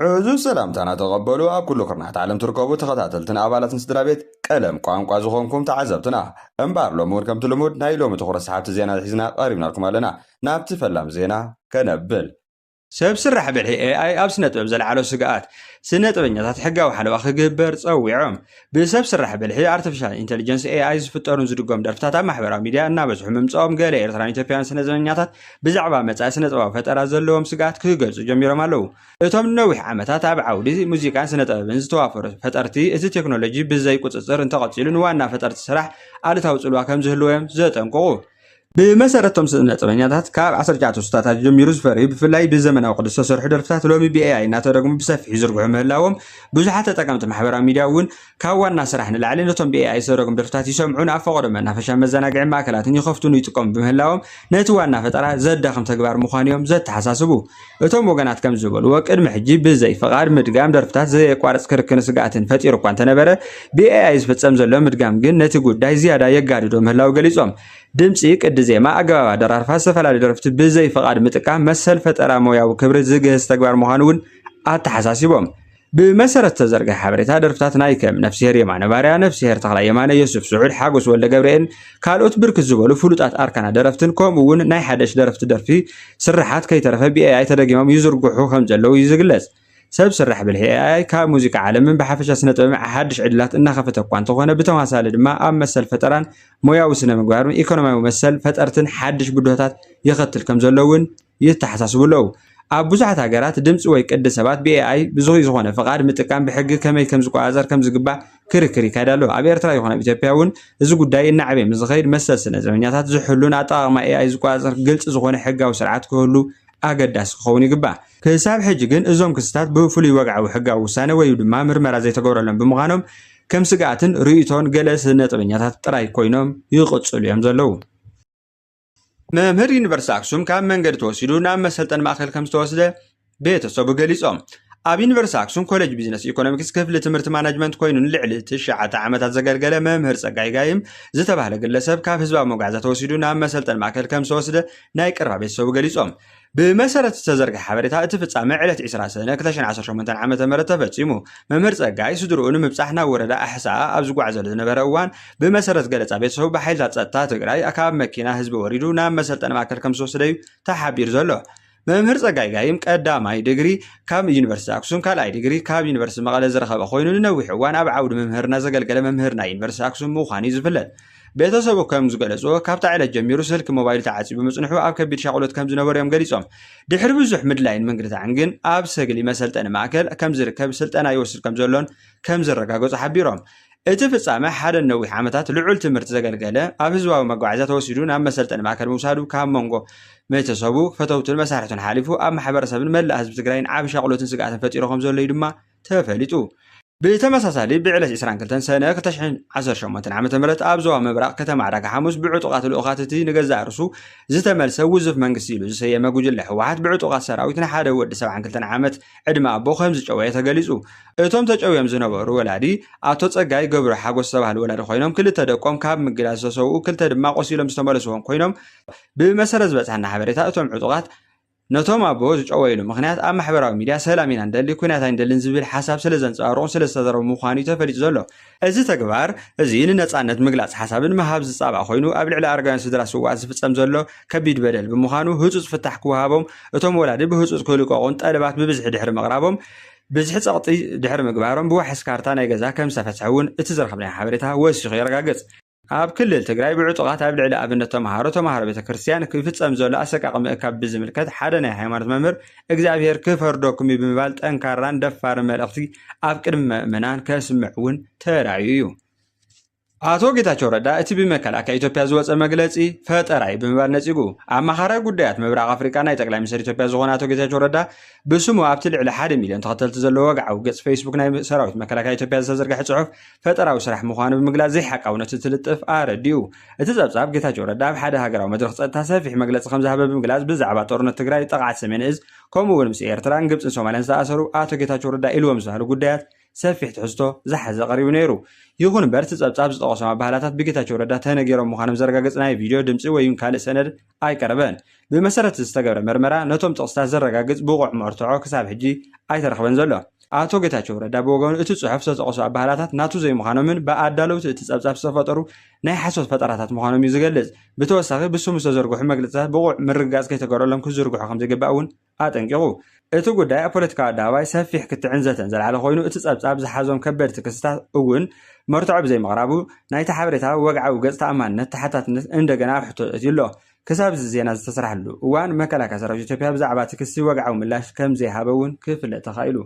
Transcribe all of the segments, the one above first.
عزوز سلامتنا تقبلوا كل قرنات عالم تركبوا تخطاتلتنا أبالات نسدرا بيت قلم قوانقوا زخونكم تعذبتنا انبار لومور كم تلمود نايلوم تخرج سحابة زينة حزنا قريبنا لكم لنا نابت فلام زينة كنبل سبب سرح بالحي AI أب سنة طبب زلعلو سقاءات سنة طبنيات حقا وحلو أخي قبر تصويعهم بسبب سرح بالحي Artificial Intelligence AI زفتورون زدقوم درفتات محبرا ميديا نابز حمم تصوم قالي إيرتراني تبيان سنة زمنياتات بزعبا متسا سنة طبب فترة زلوهم سقاءات كيقلزو جميرا مالو اتوم نوح عمتات عودي موسيقى سنة طبب زتوافر فترتي إذا تكنولوجي بزي قصصر انتقطيلون وانا فترة سرح على توصلوا كم زهلوهم زتنقو بمسارتهم سنة طبنياتات كاب عصر جاتو ستاتات جميرو زفري بفلاي بزمن أو قدس سرح درفتات لومي بي AI ناترقم بسفح يزرقوا مهلاهم بزحات تقامت محبرا ميديا ون كاوان ناسرحن العلي نتهم بي AI سرقم درفتات يسمعون أفقر من نفشا مزاناقع ماكلات يخفتون يتقوم بمهلاهم نتوان نافترا زد داخم تقبار مخانيهم زد تحساسبو اتهم وقنات كم زبل وقد محجي بزي فقار مدقام درفتات زي اقوارس كركن سقاتن فتيرو كوان تنبرا بي AI زفتسم زلو مدقام قن نتقود داي زيادة يقاردو مهلاو قليزهم دمسي قد زيما أقبابا درارفا سفلالي درفت بزي فقاد متقام مسل فترا مويا وكبر زيقه تقبار مخانون التحساسيبهم بمسارة تزرق حبريتها درفتات نايكم نفسي هر يمان باريا نفسي هر تغلا يمان يوسف سعود حاقوس ولا قبرين كالوت برك الزبالو فلوتات أركانا درفتن كومون ناي حدش درفت درفي سرحات كي ترفا بي AI تدقيمام يزرقوحو خمجلو يزقلس سبب سرح بالحي AI كا موسيقى عالم بحفشة سنة مع حدش عدلات إنها خفتها قوان تغوانا بتواسال دما أم مسل فتران مويا وسنة مقوارم إيكونومي ومسل فترتن حدش بدوهتات يختل كم زلوون يتحساسبو لو أبوزعت هاجرات دمس ويقد سبات بي AI بزوي زغونه فقاد متقام بحق كمي كم زقو عزر كم زقبع كركري كادالو أبي أرترا يخونه بإثيوبياون إذا قداي النعبي مزغير مسل سنة زمنياتات زحلون عطاء ما AI زقو عزر قلت زغونه حقه وسرعات كله أقداس خوني قبع كساب حججن إزوم كستات بفولي وقعوا حقه وسنة ويدما مرمرة زي تقورلن بمغانم كم سقاتن ريتون جلس نطبنياتات تراي كوينوم يقصوا اليوم زلو ممهر يونيفرس أكسوم كان منقد توسيدو نام مسلطن ماخل كم توسده ቤተሰቡ ገሊጾም ኣብ ዩኒቨርሲቲ ኣክሱም ኮሌጅ ቢዝነስ ኢኮኖሚክስ ክፍሊ ትምህርቲ ማናጅመንት ኮይኑን ልዕሊ 9 ዓመታት ዘገልገለ መምህር ጸጋይ ጋይም ዝተባህለ ግለሰብ ካብ ህዝባዊ መጓዓዝያ ተወሲዱ ናብ መሰልጠን ማእከል ከም ዝተወስደ ናይ ቀረባ ቤተሰቡ ገሊጾም بمسارة تزرق حبرتها اتفصام علة 10 سنة 2018 ዓመተ ምህረት ተፈጺሙ መምህር ጸጋይ ስድሩኡን ምብጻሕና ወረዳ ኣሕሳኣ ኣብ ዝጓዓዘሉ ዝነበረ እዋን ብመሰረት ገለጻ ቤተሰቡ በሓይልታት ጸጥታ ትግራይ ኣካብ መኪና ህዝቢ ወሪዱ ናብ መሰልጠን ማእከል ከም ዝተወሰደ ተሓቢር ዘሎ መምህር ጸጋይ ጋይም ቀዳማይ ዲግሪ ካብ ዩኒቨርሲቲ ኣክሱም ካልኣይ ዲግሪ ካብ ዩኒቨርሲቲ መቐለ ዝረኸበ ኮይኑ ንነዊሕ እዋን ኣብ ዓውዲ መምህርና ዘገልገለ መምህር ናይ ዩኒቨርሲቲ ኣክሱም ምዃኑ ዝፍለጥ ቤተሰቡ ከም ዝገለጾ ካብታ ዕለት ጀሚሩ ስልክ ሞባይል ተዓጺቡ ምጽንሑ ኣብ ከቢድ ሻቁሎት ከም ዝነበሩ እዮም ገሊጾም ድሕሪ ብዙሕ ምድላይን መንግልታዕን ግን ኣብ ሰግሊ መሰልጠኒ ማእከል ከም ዝርከብ ስልጠና ይወስድ ከም ዘሎን ከም ዝረጋገጹ ሓቢሮም እቲ ፍጻመ ሓደ ነዊሕ ዓመታት ልዑል ትምህርቲ ዘገልገለ ኣብ ህዝባዊ መጓዓዝያ ተወሲዱ ናብ መሰልጠኒ ማእከል ምውሳዱ ካብ መንጎ ቤተሰቡ ፈተውትን መሳርሕቱን ሓሊፉ ኣብ ማሕበረሰብን መላእ ህዝቢ ትግራይን ዓብ ሻቁሎትን ስጋኣትን ፈጢሩ ከም ዘሎ ድማ ተፈሊጡ بتمساسالي بعلة 22 سنة 2018 ዓመተ ምህረት ኣብ ዞባ ምብራቅ ከተማ ዕዳጋ ሓሙስ ብዕጡቃት ልኡኻትቲ ንገዛእ ርሱ ዝተመልሰ ውዝፍ መንግስቲ ኢሉ ዝሰየመ ጉጅለ ሕወሓት ብዕጡቃት ሰራዊት ንሓደ ወዲ 72 ዓመት ዕድመ ኣቦ ከም ዝጨወየ ተገሊጹ እቶም ተጨውዮም ዝነበሩ ወላዲ ኣቶ ጸጋይ ገብሩ ሓጎስ ዝተባህሉ ወላዲ ኮይኖም ክልተ ደቆም ካብ ምግላዝ ዝተሰውኡ ክልተ ድማ ቆሲሎም ዝተመለሱዎም ኮይኖም ብመሰረት ዝበፅሐና ሓበሬታ እቶም ዕጡቃት ነቶም ኣቦ ዝጨወይሉ ምክንያት ኣብ ማሕበራዊ ሚድያ ሰላም ኢና እንደሊ ኩናት እንደልን ዝብል ሓሳብ ስለ ዘንጸባርቑን ስለ ዝተዘረቡ ምዃኑ ተፈሊጡ ዘሎ እዚ ተግባር እዚ ንነጻነት ምግላጽ ሓሳብን መሃብ ዝጻብቕ ኮይኑ ኣብ ልዕሊ ኣረጋውያን ስድራ ስዋዕ ዝፍጸም ዘሎ ከቢድ በደል ብምዃኑ ህጹጽ ፍታሕ ክወሃቦም እቶም ወላዲ ብህጹጽ ክልቀቑን ጠለባት ብብዝሒ ድሕሪ መቕራቦም ብዝሒ ጸቕጢ ድሕሪ ምግባሮም ብዋሕስ ካርታ ናይ ገዛ ከም ዝተፈትሐ እውን እቲ ዝረኸብናዮ ሓበሬታ ወሲኹ የረጋግጽ ኣብ ክልል ትግራይ ብዕጡቃት ኣብ ልዕሊ ኣብነት ተማሃሮ ቤተክርስትያን ክፍጸም ዘሎ ኣሰቃቂ ምእካብ ብዝምልከት ሓደ ናይ ሃይማኖት መምህር እግዚአብሔር ክፈርዶኩም ብምባል ጠንካራን ደፋርን መልእኽቲ ኣብ ቅድሚ ምእመናን ከስምዕ እውን ተራእዩ እዩ አቶ ጌታቸው ረዳ እቲ ብመከላከያ ኢትዮጵያ ዝወፀ መግለጺ ፈጠራይ ብምባል ነጺጉ ኣማኻራይ ጉዳያት ምብራቅ ኣፍሪካ ናይ ጠቅላይ ሚኒስትር ኢትዮጵያ ዝኾነ አቶ ጌታቸው ረዳ ብስሙ ኣብቲ ልዕሊ 1 ሚልዮን ተኸተልቲ ዘለዎ ወግዓዊ ገጽ ፌስቡክ ናይ ሰራዊት መከላከያ ኢትዮጵያ ዝተዘርግሐ ጽሑፍ ፈጠራዊ ስራሕ ምዃኑ ብምግላጽ ዘይሓቃውነት ትልጥፍ ኣረዲኡ እቲ ጸብጻብ ጌታቸው ረዳ ኣብ ሓደ ሃገራዊ መድረኽ ጸጥታ ሰፊሕ መግለጺ ከም ዝሃበ ብምግላጽ ብዛዕባ ጦርነት ትግራይ ጥቃዓት ሰሜን እዝ ከምኡ'ውን ምስ ኤርትራን ግብፅን ሶማልያን ዝተኣሰሩ አቶ ጌታቸው ረዳ ኢልዎም ዝባሃሉ ጉዳያት ሰፊሕ ትሕዝቶ ዝሓዘ ቀሪቡ ነይሩ ይኹን እምበር ትጸብጻብ ዝጠቐሶም ኣባላታት ብጌታቸው ረዳ ተነጊሮም ምዃኖም ዘረጋግጽ ናይ ቪድዮ ድምፂ ወይ ካልእ ሰነድ ኣይቀረበን ብመሰረት ዝተገብረ መርመራ ነቶም ጥቕስታት ዘረጋግጽ ብቑዕ መርትዖ ክሳብ ሕጂ ኣይተረኽበን ዘሎ አቶ ጌታቸው ረዳ ብወገኑ እቲ ጽሑፍ ዝተጠቐሱ ኣባላታት ናቱ ዘይምዃኖምን ብኣዳለውቲ እቲ ጸብጻብ ዝተፈጠሩ ናይ ሓሶት ፈጠራታት ምዃኖም እዩ ዝገልጽ ብተወሳኺ ብስሙ ዝተዘርግሑ መግለጽታት ብቑዕ ምርግጋጽ ከይተገበረሎም ክዝርግሑ ከም ዘይግባእ እውን ኣጠንቂቑ እቲ ጉዳይ ኣብ ፖለቲካዊ ኣደባባይ ሰፊሕ ክትዕንዘተን ዘለዓለ ኮይኑ እቲ ጸብጻብ ዝሓዞም ከበድቲ ክስታት እውን መርትዖ ብዘይምቕራቡ ናይቲ ሓበሬታ ወግዓዊ ገጽ ተኣማንነት ተሓታትነት እንደገና ኣብ ሕቶ እትዩ ኣሎ ክሳብ እዚ ዜና ዝተሰራሕሉ እዋን መከላከያ ሰራዊት ኢትዮጵያ ብዛዕባ እቲ ክሲ ወግዓዊ ምላሽ ከም ዘይሃበ እውን ክፍለጥ ተኻኢሉ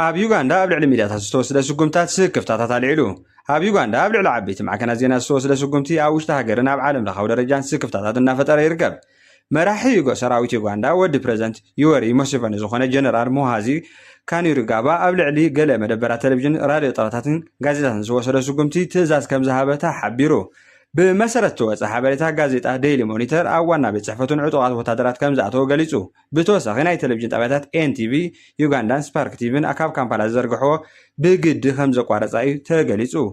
ኣብ ዩጋንዳ ኣብ ልዕሊ ሚድያታት ዝተወሰደ ስጉምታት ስክፍታታት ኣልዒሉ ኣብ ዩጋንዳ ኣብ ልዕሊ ዓበይቲ ማዕከናት ዜና ዝተወሰደ ስጉምቲ ኣብ ውሽጢ ሃገርን ኣብ ዓለም ለኻዊ ደረጃን ስክፍታታት እናፈጠረ ይርከብ መራሒ ሰራዊት ዩጋንዳ ወዲ ፕሬዝደንት ዩወሪ ሙሴቬኒ ዝኾነ ጀነራል ሙሃዚ ካኒሩጋባ ኣብ ልዕሊ ገለ መደበራት ቴሌቪዥን ራድዮ ጣብያታትን ጋዜጣታትን ዝወሰደ ስጉምቲ ትእዛዝ ከም ዝሃበ ተሓቢሩ ብመሰረት ተወፀ ሓበሬታ ጋዜጣ ዴይሊ ሞኒተር ኣብ ዋና ቤት ጽሕፈቱን ዕጡቓት ወታደራት ከም ዝኣተወ ገሊጹ ብተወሳኺ ናይ ቴሌቪዥን ጣብያታት ኤንቲቪ ዩጋንዳን ስፓርክ ቲቪን ካብ ካምፓላ ዝዘርግሕዎ ብግዲ ከም ዘቋረጻ እዩ ተገሊጹ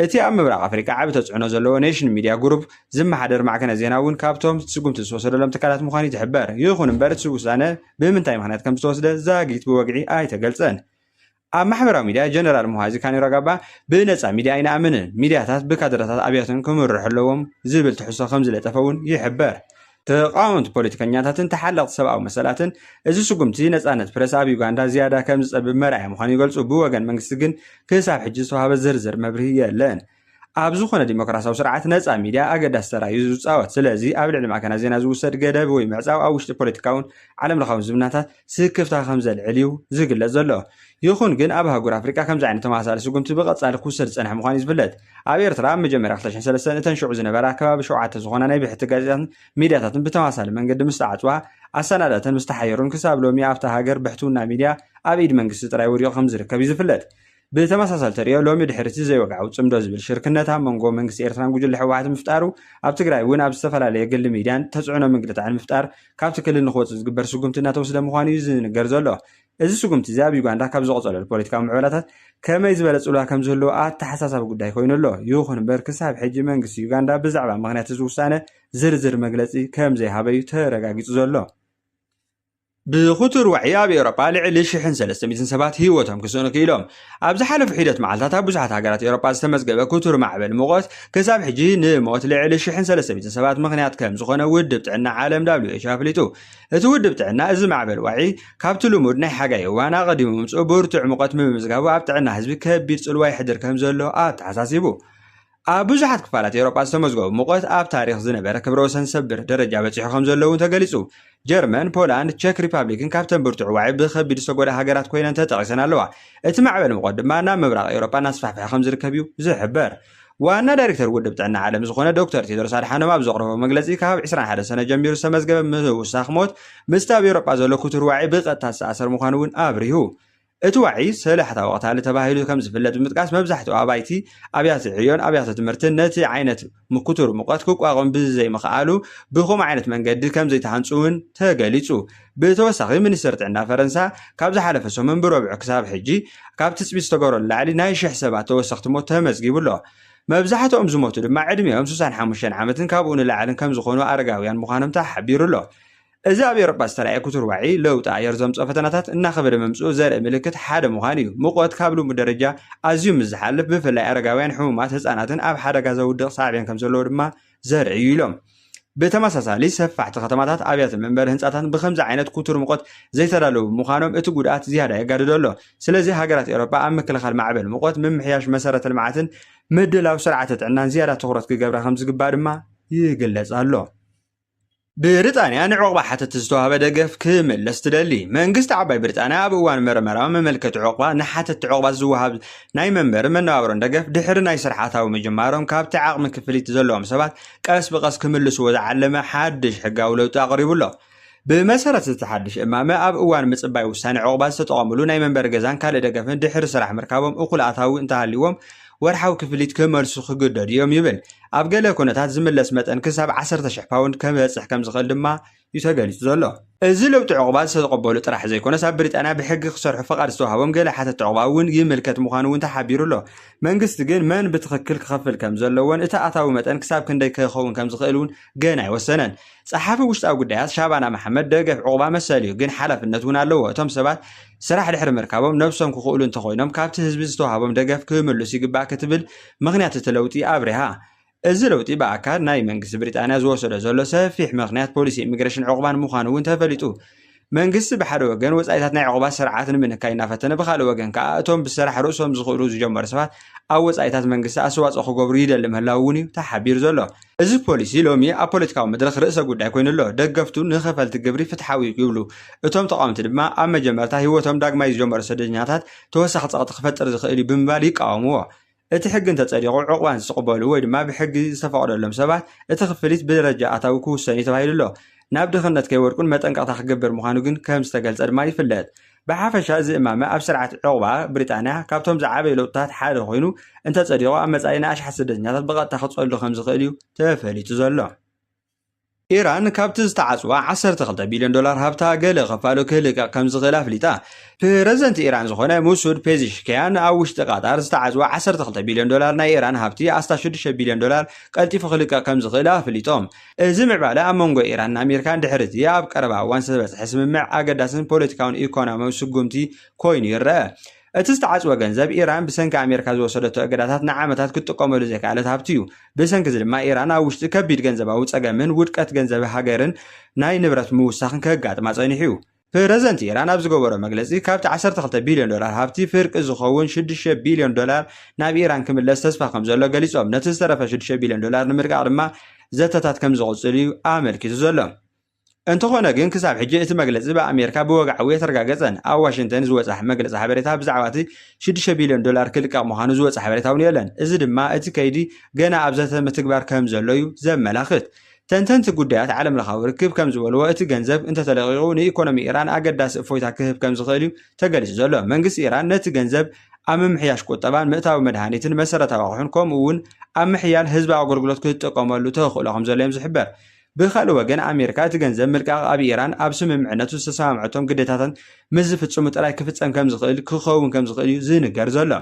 እቲ ኣብ ምብራቕ ኣፍሪካ ዓቢ ተጽዕኖ ዘለዎ ኔሽን ሚድያ ግሩፕ ዝመሓደር ማዕከናት ዜና እውን ካብቶም ስጉምቲ ዝተወሰደሎም ትካላት ምዃኑ ይትሕበር ይኹን እምበር እቲ ውሳነ ብምንታይ ምኽንያት ከም ዝተወሰደ ዛጊት ብወግዒ ኣይተገልጸን ኣብ ማሕበራዊ ሚድያ ጀነራል ሙሃዚ ካኒሩጋባ ብነፃ ሚድያ ኣይንኣምንን ሚድያታት ብካድረታት ኣብያትን ክምርሑ ኣለዎም ዝብል ትሕሶ ከም ዝለጠፈ እውን ይሕበር ተቃወምቲ ፖለቲከኛታትን ተሓለቕቲ ሰብኣዊ መሰላትን እዚ ስጉምቲ ነፃነት ፕረስ ኣብ ዩጋንዳ ዝያዳ ከም ዝጸብብ መርኣያ ምዃኑ ይገልጹ ብወገን መንግስቲ ግን ክሳብ ሕጂ ዝተዋሃበ ዝርዝር መብርሂ የለን ኣብ ዝኾነ ዲሞክራሲያዊ ስርዓት ነፃ ሚድያ ኣገዳሲ ተራ እዩ ዝፃወት ስለዚ ኣብ ልዕሊ ማዕከናት ዜና ዝውሰድ ገደብ ወይ ምዕፃው ኣብ ውሽጢ ፖለቲካውን ዓለም ለኻውን ዝምናታት ስክፍታ ከም ዘልዕል እዩ ዝግለጽ ዘሎ ይኹን ግን ኣብ ሃገር ኣፍሪካ ከምዚ ዓይነት ተመሳሳሊ ስጉምቲ ብቐጻሊ ክውሰድ ዝጸንሐ ምዃኑ እዩ ዝፍለጥ ኣብ ኤርትራ ኣብ መጀመርያ 2003 እተን ሽዑ ዝነበራ ከባቢ 7 ዝኾና ናይ ብሕቲ ጋዜጣትን ሚድያታትን ብተመሳሳሊ መንገዲ ምስ ተዓጽዋ ኣሰናዳተን ምስ ተሓየሩን ክሳብ ሎሚ ኣብታ ሃገር ብሕትውና ሚድያ ኣብ ኢድ መንግስቲ ጥራይ ወዲቑ ከም ዝርከብ እዩ ዝፍለጥ ብተመሳሳሊ ተሪኦ ሎሚ ድሕርቲ ዘይወግዓዊ ጽምዶ ዝብል ሽርክነት ኣብ መንጎ መንግስቲ ኤርትራን ጉጅለ ህወሓት ምፍጣሩ ኣብ ትግራይ እውን ኣብ ዝተፈላለየ ግሊ ሚድያን ተጽዕኖ ምግልታዕን ምፍጣር ካብቲ ክልል ንኽወፅእ ዝግበር ስጉምቲ እናተወስደ ምዃኑ እዩ ዝንገር ዘሎ እዚ ስጉምቲ እዚ ኣብ ዩጋንዳ ካብ ዝቐጸለሉ ፖለቲካዊ ምዕብላታት ከመይ ዝበለ ጽልዋ ከም ዝህልዎ ኣተሓሳሳቢ ጉዳይ ኮይኑ ኣሎ ይኹን እምበር ክሳብ ሕጂ መንግስቲ ዩጋንዳ ብዛዕባ ምኽንያት እዚ ውሳነ ዝርዝር መግለጺ ከም ዘይሃበ እዩ ተረጋጊጹ ዘሎ ብኹቱር ዋዕይ ኣብ ኤውሮጳ ልዕሊ 1,300 ሰባት ህይወቶም ክስእኑ ክኢሎም ኣብ ዝሓለፉ ሒደት መዓልታት ኣብ ብዙሓት ሃገራት ኤውሮጳ ዝተመዝገበ ኩቱር ማዕበል ሙቐት ክሳብ ሕጂ ንሞት ልዕሊ 1,300 ሰባት ምኽንያት ከም ዝኾነ ውድብ ጥዕና ዓለም WHO ኣፍሊጡ እቲ ውድብ ጥዕና እዚ ማዕበል ዋዕይ ካብቲ ልሙድ ናይ ሓጋይ እዋን ኣቐዲሙ ምምፅኡ ብርቱዕ ሙቐት ምምዝጋቡ ኣብ ጥዕና ህዝቢ ከቢድ ጽልዋ ይሕድር ከም ዘሎ ኣተሓሳሲቡ ኣብ ብዙሓት ክፋላት ኤውሮጳ ዝተመዝገቡ ሙቐት ኣብ ታሪክ ዝነበረ ክብረ ወሰን ሰብር ደረጃ በፂሑ ከም ዘለዉ ተገሊጹ ጀርመን ፖላንድ ቼክ ሪፐብሊክን ካብተን ብርቱዕ ዋዕይ ብከቢድ ዝተጎዳ ሃገራት ኮይነን ተጠቒሰን ኣለዋ እቲ ማዕበል ሙቐት ድማ ናብ ምብራቕ ኤውሮጳ እናስፋሕፍሐ ከም ዝርከብ እዩ ዝሕበር ዋና ዳይሬክተር ውድብ ጥዕና ዓለም ዝኾነ ዶክተር ቴድሮስ ኣድሓኖም ኣብ ዘቕረቦ መግለጺ ካብ 21 ሰነ ጀሚሩ ዝተመዝገበ ምውሳኽ ሞት ምስቲ ኣብ ኤውሮጳ ዘሎ ኩቱር ዋዕይ ብቐጥታ ዝተኣሰር ምዃኑ እውን ኣብሪሁ እቲ ዋዕይ ሰላሕታዊ ወቕታሊ ተባሂሉ ከም ዝፍለጥ ብምጥቃስ መብዛሕትኡ ኣባይቲ ኣብያተ ዕዮን ኣብያተ ትምህርትን ነቲ ዓይነት ኩቱር ሙቐት ክቋቋም ብዘይምኽኣሉ ብኸምኡ ዓይነት መንገዲ ከም ዘይተሃንጹ እውን ተገሊጹ ብተወሳኺ ሚኒስትር ጥዕና ፈረንሳ ካብ ዝሓለፈ ሰሙን ብረብዑ ክሳብ ሕጂ ካብ ትፅቢት ዝተገበረሉ ላዕሊ ናይ 1,000 ሰባት ተወሰኽቲ ሞት ተመዝጊቡ ኣሎ መብዛሕትኦም ዝሞቱ ድማ ዕድሜኦም 65 ዓመትን ካብኡ ንላዕልን ከም ዝኾኑ ኣረጋውያን ምዃኖም ተሓቢሩ ኣሎ እዚ ኣብ ኤውሮጳ ዝተረኣየ ኩቱር ዋዕይ ለውጢ ኣየር ዘምፅኦ ፈተናታት እናኸበደ መምፅኡ ዘርኢ ምልክት ሓደ ምዃኑ እዩ ሙቐት ካብ ልሙድ ደረጃ ኣዝዩ ምዝሓልፍ ብፍላይ ኣረጋውያን ሕሙማት ህፃናትን ኣብ ሓደጋ ዘውድቕ ሳዕብያን ከም ዘለዎ ድማ ዘርኢ እዩ ኢሎም ብተመሳሳሊ ሰፋሕቲ ከተማታት ኣብያተ መንበሪ ህንፃታት ብከምዚ ዓይነት ኩቱር ሙቐት ዘይተዳለዉ ምዃኖም እቲ ጉድኣት ዝያዳ የጋድዶ ኣሎ ስለዚ ሃገራት ኤውሮጳ ኣብ ምክልኻል ማዕበል ሙቐት ምምሕያሽ መሰረተ ልምዓትን ምድላው ስርዓተ ጥዕናን ዝያዳ ትኹረት ክገብራ ከም ዝግባእ ድማ ይግለጽ ኣሎ ብሪጣንያ ንዕቑባ ሓተት ዝተዋህበ ደገፍ ክምለስ ትደሊ መንግስቲ ዓባይ ብሪጣንያ ኣብ እዋን መርመራ መመልከቲ ዕቑባ ንሓተት ዕቑባት ዝወሃብ ናይ መንበሪ መነባብሮን ደገፍ ድሕሪ ናይ ስርዓታዊ ምጅማሮም ካብቲ ዓቕሚ ክፍሊት ዘለዎም ሰባት ቀስ ብቐስ ክምልስዎ ዝዓለመ ሓድሽ ሕጋዊ ለውጢ ኣቕሪቡ ኣሎ ብመሰረት እቲ ሓድሽ እማመ ኣብ እዋን ምጽባይ ውሳነ ዕቑባት ዝተጠቐምሉ ናይ መንበሪ ገዛን ካልእ ደገፍን ድሕሪ ስራሕ ምርካቦም እኹል ኣታዊ እንተሃልይዎም ወርሓዊ ክፍሊት ክመልሱ ክግደዱ እዮም ይብል ኣብ ገለ ኩነታት ዝምለስ መጠን ክሳብ 10,000 ፓውንድ ከበጽሕ ከም ዝኽእል ድማ ይተገሊጹ ዘሎ። እዚ ለውጢ ዕቑባ ዝተቐበሉ ጥራሕ ዘይኮነስ ኣብ ብሪጣንያ ብሕጊ ክሰርሑ ፍቓድ ዝተዋሃቦም ገለ ሓተት ዕቑባ እውን ይምልከት ምዃኑ እውን ተሓቢሩ ኣሎ። መንግስቲ ግን መን ብትኽክል ክኸፍል ከም ዘለዎን እቲ ኣታዊ መጠን ክሳብ ክንደይ ክኸውን ከም ዝኽእል እውን ገና ኣይወሰነን። ጸሓፊ ውሽጣዊ ጉዳያት ሻባና መሓመድ ደገፍ ዕቑባ መሰል እዩ፣ ግን ሓላፍነት እውን ኣለዎ። እቶም ሰባት ስራሕ ድሕሪ ምርካቦም ነብሶም ክኽእሉ እንተኾይኖም ካብቲ ህዝቢ ዝተዋሃቦም ደገፍ ክምልሱ ይግባእ ክትብል ምኽንያት እቲ ለውጢ ኣብሪሃ። እዚ ለውጢ በኣካል ናይ መንግስቲ ብሪጣንያ ዝወሰዶ ዘሎ ሰፊሕ ምኽንያት ፖሊሲ ኢሚግሬሽን ዕቑባን ምዃኑ እውን ተፈሊጡ። መንግስቲ ብሓደ ወገን ወጻኢታት ናይ ዕቑባ ስርዓት ንምንካይ እናፈተነ፣ ብኻልእ ወገን ከዓ እቶም ብስራሕ ርእሶም ዝኽእሉ ዝጀመሩ ሰባት ኣብ ወጻኢታት መንግስቲ ኣስተዋፅኦ ክገብሩ ይደሊ ምህላው እውን እዩ ተሓቢሩ ዘሎ። እዚ ፖሊሲ ሎሚ ኣብ ፖለቲካዊ መድረክ ርእሰ ጉዳይ ኮይኑ ኣሎ። ደገፍቱ ንኸፈልቲ ግብሪ ፍትሓዊ ይብሉ፣ እቶም ተቃወምቲ ድማ ኣብ መጀመርታ ህይወቶም ዳግማይ ዝጀመሩ ስደተኛታት ተወሳኺ ፀቕጢ ክፈጥር ዝኽእል እዩ ብምባል ይቃወምዎ። እቲ ሕጊ እንተጸዲቑ ዕቑባን ዝቕበሉ ወይ ድማ ብሕጊ ዝተፈቐደሎም ሰባት እቲ ክፍሊት ብደረጃ ኣታዊ ክውሰን እዩ ተባሂሉ ኣሎ። ናብ ድኽነት ከይወድቁን መጠንቀቕታ ክግበር ምዃኑ ግን ከም ዝተገልጸ ድማ ይፍለጥ። ብሓፈሻ እዚ እማመ ኣብ ስርዓት ዕቑባ ብሪጣንያ ካብቶም ዝዓበዩ ለውጥታት ሓደ ኮይኑ እንተጸዲቑ ኣብ መጻኢ ንኣሽሓት ስደተኛታት ብቐጥታ ክጸሉ ከም ዝኽእል እዩ ተፈሊጡ ዘሎ። ኢራን ካብቲ ዝተዓጽዋ $12 ቢልዮን ሃብታ ገለ ኸፋሉ ክህልቀቕ ከም ዝኽእል ኣፍሊጣ። ፕረዚደንት ኢራን ዝኾነ ሙሱድ ፔዚሽኪያን ኣብ ውሽጢ ቃጣር ዝተዓጽዋ $12 ቢልዮን ናይ ኢራን ሃብቲ ኣስታ $6 ቢልዮን ቀልጢፉ ክልቀቕ ከም ዝኽእል ኣፍሊጦም። እዚ ምዕባለ ኣብ መንጎ ኢራንን ኣሜሪካን ድሕሪ እቲ ኣብ ቀረባ እዋን ዝተበጽሐ ስምምዕ ኣገዳስን ፖለቲካውን ኢኮኖሚያዊ ስጉምቲ ኮይኑ ይርአ። እቲ ዝተዓጽወ ገንዘብ ኢራን ብሰንኪ ኣሜሪካ ዝወሰደቶ እገዳታት ንዓመታት ክትጥቀመሉ ዘይከኣለት ሃብቲ እዩ። ብሰንኪ እዚ ድማ ኢራን ኣብ ውሽጢ ከቢድ ገንዘባዊ ጸገምን ውድቀት ገንዘብ ሃገርን ናይ ንብረት ምውሳኽን ከጋጥማ ጸኒሑ እዩ። ፕረዚደንት ኢራን ኣብ ዝገበሮ መግለጺ ካብቲ $12 ቢልዮን ሃብቲ ፍርቂ ዝኸውን $6 ቢልዮን ናብ ኢራን ክምለስ ተስፋ ከም ዘሎ ገሊጾም፣ ነቲ ዝተረፈ $6 ቢልዮን ንምርቃቕ ድማ ዘተታት ከም ዝቕጽል እዩ ኣመልኪቱ ዘሎ። እንተኾነ ግን ክሳብ ሕጂ እቲ መግለጺ በኣሜሪካ ብወግዓዊ የተረጋገጸን። ኣብ ዋሽንግተን ዝወፅሕ መግለጺ ሓበሬታ ብዛዕባ እቲ $6 ቢልዮን ክልቀቕ ምዃኑ ዝወፅሕ ሓበሬታ እውን የለን። እዚ ድማ እቲ ከይዲ ገና ኣብ ዘተ ምትግባር ከም ዘሎ እዩ ዘመላኽት። ተንተንቲ ጉዳያት ዓለም ለኻዊ ርክብ ከም ዝበልዎ እቲ ገንዘብ እንተተለቂቑ ንኢኮኖሚ ኢራን ኣገዳሲ እፎይታ ክህብ ከም ዝኽእል እዩ ተገሊጹ ዘሎ። መንግስቲ ኢራን ነቲ ገንዘብ ኣብ ምምሕያሽ ቁጠባን ምእታዊ መድሃኒትን መሰረታዊ ኣቑሑን ከምኡ እውን ኣብ ምሕያል ህዝቢ ኣገልግሎት ክትጥቀመሉ ተኽእሎ ከም ዘሎ እዮም ዝሕበር። ብኻልእ ወገን ኣሜሪካ እቲ ገንዘብ ምልቃቕ ኣብ ኢራን ኣብ ስምምዕነቱ ዝተሰማምዐቶም ግዴታትን ምስ ዝፍጽሙ ጥራይ ክፍጸም ከም ዝኽእል ክኸውን ከም ዝኽእል እዩ ዝንገር ዘሎ።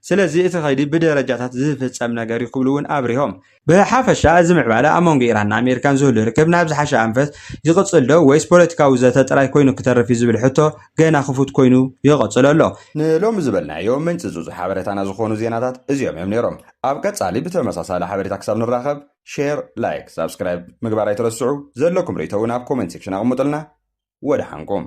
ስለዚ እቲ ኸይዲ ብደረጃታት ዝፍጸም ነገር ይክብሉ እውን ኣብሪሆም። ብሓፈሻ እዚ ምዕባለ ኣብ መንጎ ኢራንን ኣሜሪካን ዝህሉ ርክብ ናብ ዝሓሸ ኣንፈት ይቕጽል ዶ ወይስ ፖለቲካዊ ዘተ ጥራይ ኮይኑ ክተርፍ እዩ ዝብል ሕቶ ገና ክፉት ኮይኑ ይቐጽል ኣሎ። ንሎሚ ዝበልናዮም ምንጪ ዝውፅእ ሓበሬታና ዝኾኑ ዜናታት እዚኦም እዮም ነይሮም። ኣብ ቀጻሊ ብተመሳሳሊ ሓበሬታ ክሳብ ንራኸብ ሼር፣ ላይክ፣ ሳብስክራይብ ምግባር ኣይትረስዑ። ዘለኩም ርእቶ እውን ኣብ ኮሜንት ሴክሽን ኣቕምጡልና። ወደ ሓንኩም